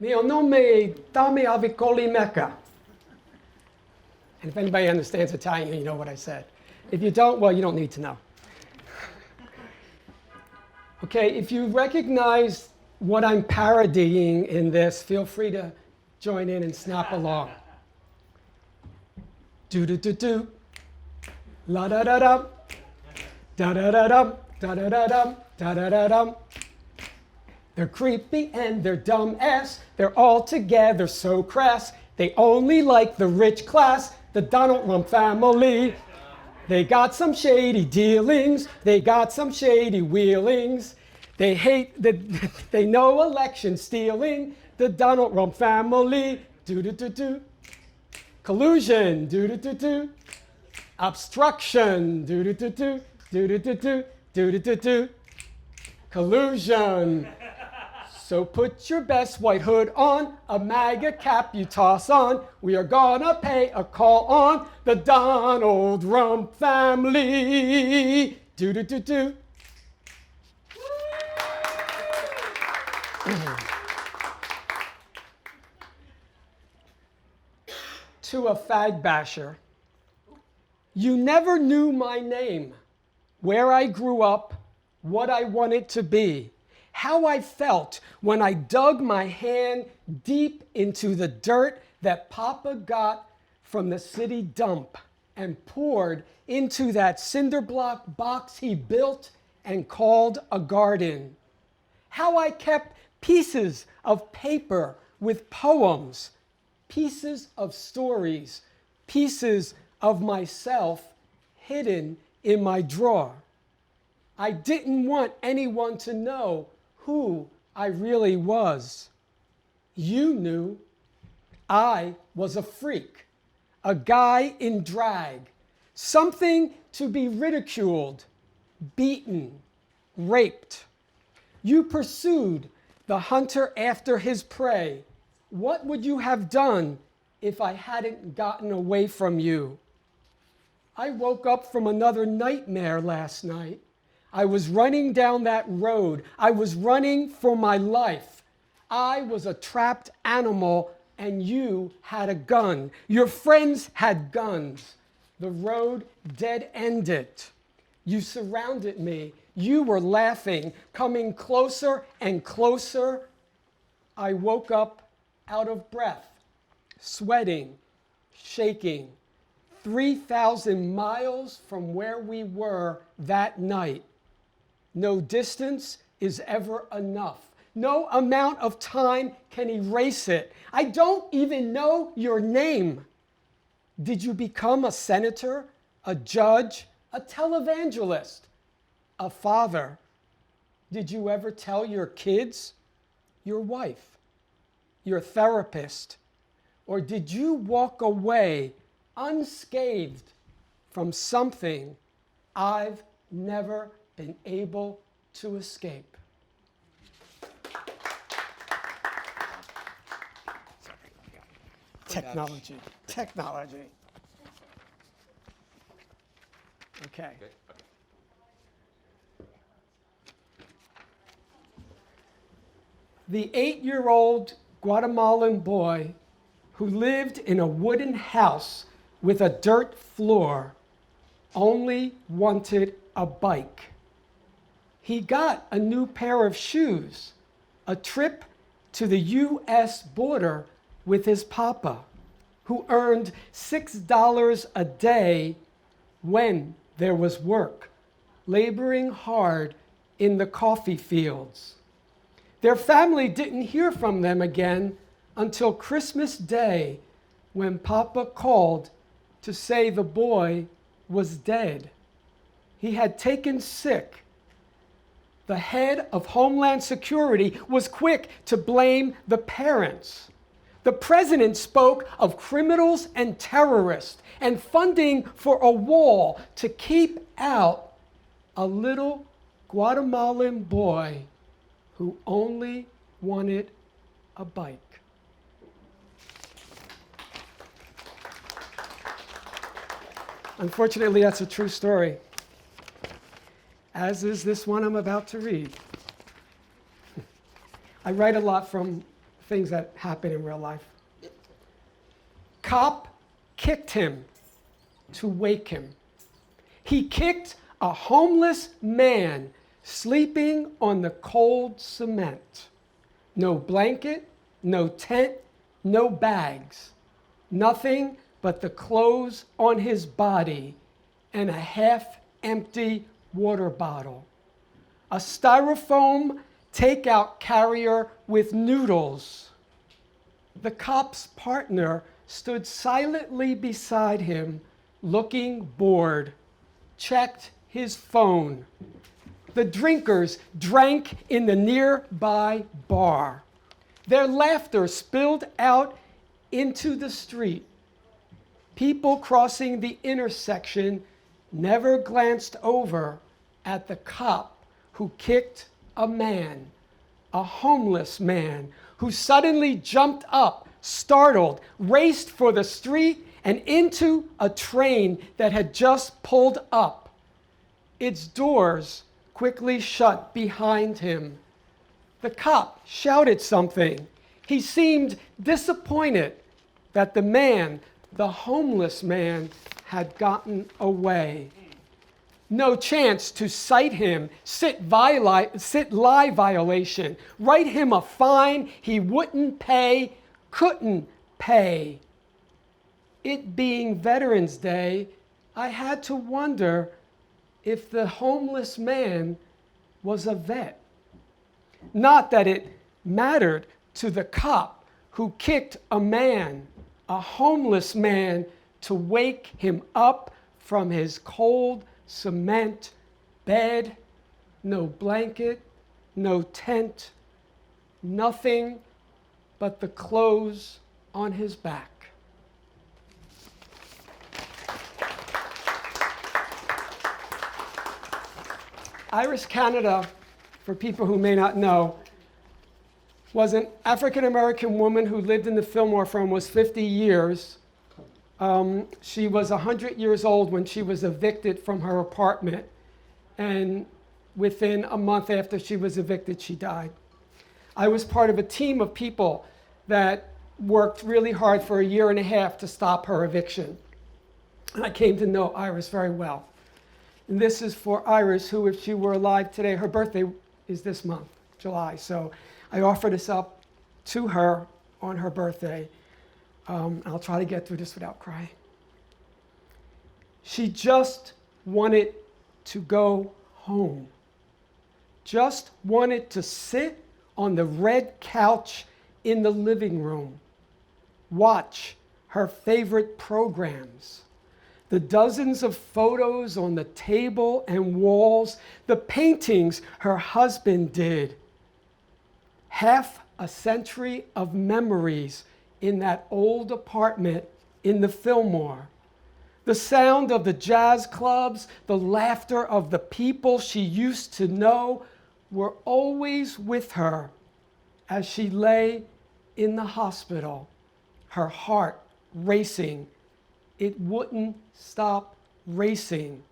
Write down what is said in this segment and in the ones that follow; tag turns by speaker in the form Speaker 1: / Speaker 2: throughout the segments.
Speaker 1: Mio nome è Tommi Avicolli Mecca. And if anybody understands Italian, you know what I said. If you don't, well, you don't need to know. Okay, if you recognize what I'm parodying in this, feel free to join in and snap along. Do-do-do-do, la-da-da-dum, da-da-da-dum, da-da-da-dum, da-da-da-dum. They're creepy and they're dumb ass. They're all together so crass. They only like the rich class, the Donald Trump family. They got some shady dealings. They got some shady wheelings. They hate, they know election stealing. The Donald Trump family. Do-do-do-do. Collusion. Do-do-do-do. Obstruction. Do-do-do-do. Do-do-do-do. Do-do-do-do. Collusion. So put your best white hood on, a MAGA cap you toss on. We are gonna pay a call on the Donald Trump family. Do-do-do-do. To a fag basher, you never knew my name, where I grew up, what I wanted to be. How I felt when I dug my hand deep into the dirt that Papa got from the city dump and poured into that cinder block box he built and called a garden. How I kept pieces of paper with poems, pieces of stories, pieces of myself hidden in my drawer. I didn't want anyone to know who I really was. You knew. I was a freak, a guy in drag, something to be ridiculed, beaten, raped. You pursued the hunter after his prey. What would you have done if I hadn't gotten away from you? I woke up from another nightmare last night. I was running down that road. I was running for my life. I was a trapped animal and you had a gun. Your friends had guns. The road dead-ended. You surrounded me. You were laughing, coming closer and closer. I woke up out of breath, sweating, shaking, 3,000 miles from where we were that night. No distance is ever enough. No amount of time can erase it. I don't even know your name. Did you become a senator, a judge, a televangelist, a father? Did you ever tell your kids, your wife, your therapist? Or did you walk away unscathed from something I've never been able to escape? Technology. Okay. The 8-year-old Guatemalan boy who lived in a wooden house with a dirt floor only wanted a bike. He got a new pair of shoes, a trip to the U.S. border with his papa, who earned $6 a day when there was work, laboring hard in the coffee fields. Their family didn't hear from them again until Christmas Day, when Papa called to say the boy was dead. He had taken sick. The head of Homeland Security was quick to blame the parents. The president spoke of criminals and terrorists and funding for a wall to keep out a little Guatemalan boy who only wanted a bike. Unfortunately, that's a true story, as is this one I'm about to read. I write a lot from things that happen in real life. Cop kicked him to wake him. He kicked a homeless man sleeping on the cold cement. No blanket, no tent, no bags. Nothing but the clothes on his body and a half-empty water bottle. A styrofoam takeout carrier with noodles. The cop's partner stood silently beside him, looking bored, checked his phone. The drinkers drank in the nearby bar. Their laughter spilled out into the street. People crossing the intersection never glanced over at the cop who kicked a man, a homeless man, who suddenly jumped up, startled, raced for the street and into a train that had just pulled up. Its doors quickly shut behind him. The cop shouted something. He seemed disappointed that the man, the homeless man, had gotten away. No chance to cite him, sit lie violation, write him a fine he wouldn't pay, couldn't pay. It being Veterans Day, I had to wonder if the homeless man was a vet. Not that it mattered to the cop who kicked a man, a homeless man, to wake him up from his cold cement bed, no blanket, no tent, nothing but the clothes on his back. Iris Canada, for people who may not know, was an African-American woman who lived in the Fillmore for almost 50 years. She was 100 years old when she was evicted from her apartment, and within a month after she was evicted, she died. I was part of a team of people that worked really hard for a year and a half to stop her eviction. And I came to know Iris very well. And this is for Iris, who, if she were alive today, her birthday is this month, July. So I offer this up to her on her birthday. I'll try to get through this without crying. She just wanted to go home. Just wanted to sit on the red couch in the living room, watch her favorite programs, the dozens of photos on the table and walls, the paintings her husband did. Half a century of memories in that old apartment in the Fillmore. The sound of the jazz clubs, the laughter of the people she used to know were always with her as she lay in the hospital, her heart racing. It wouldn't stop racing.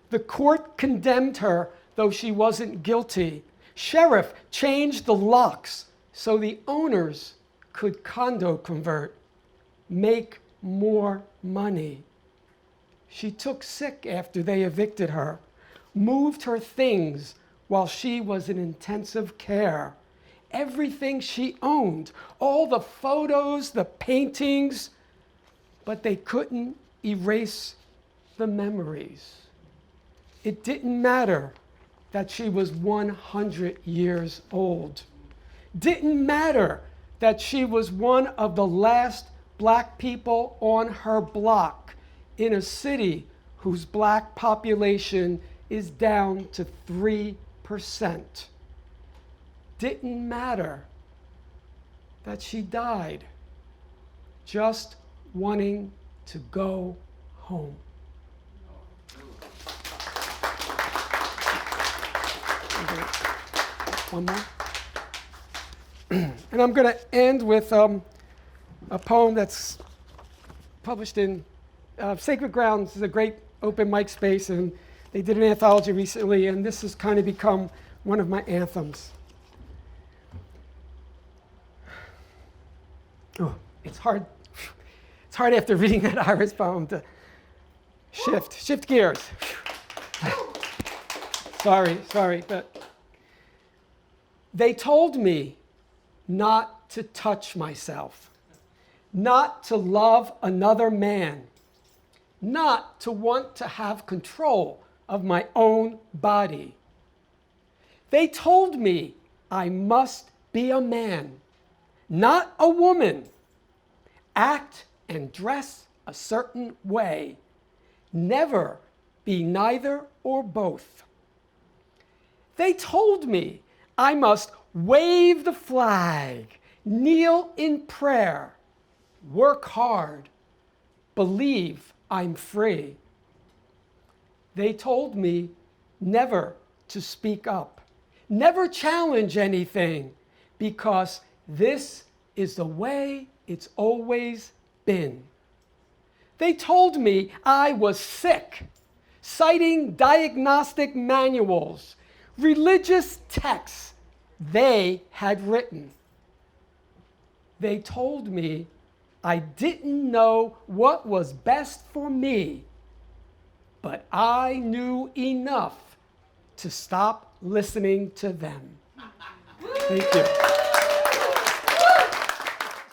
Speaker 1: The court condemned her, though she wasn't guilty. Sheriff changed the locks so the owners could condo convert, make more money. She took sick after they evicted her, moved her things while she was in intensive care. Everything she owned, all the photos, the paintings, but they couldn't erase the memories. It didn't matter that she was 100 years old. Didn't matter that she was one of the last black people on her block in a city whose black population is down to 3%. Didn't matter that she died just wanting to go home. One more. And I'm going to end with a poem that's published in Sacred Grounds. This is a great open mic space, and they did an anthology recently, and this has kind of become one of my anthems. Oh, it's hard. It's hard after reading that Iris poem to shift gears. Sorry, but they told me not to touch myself, not to love another man, not to want to have control of my own body. They told me I must be a man, not a woman, act and dress a certain way, never be neither or both. They told me I must wave the flag, kneel in prayer, work hard, believe I'm free. They told me never to speak up, never challenge anything, because this is the way it's always been. They told me I was sick, citing diagnostic manuals, religious texts they had written. They told me I didn't know what was best for me, but I knew enough to stop listening to them. Thank you.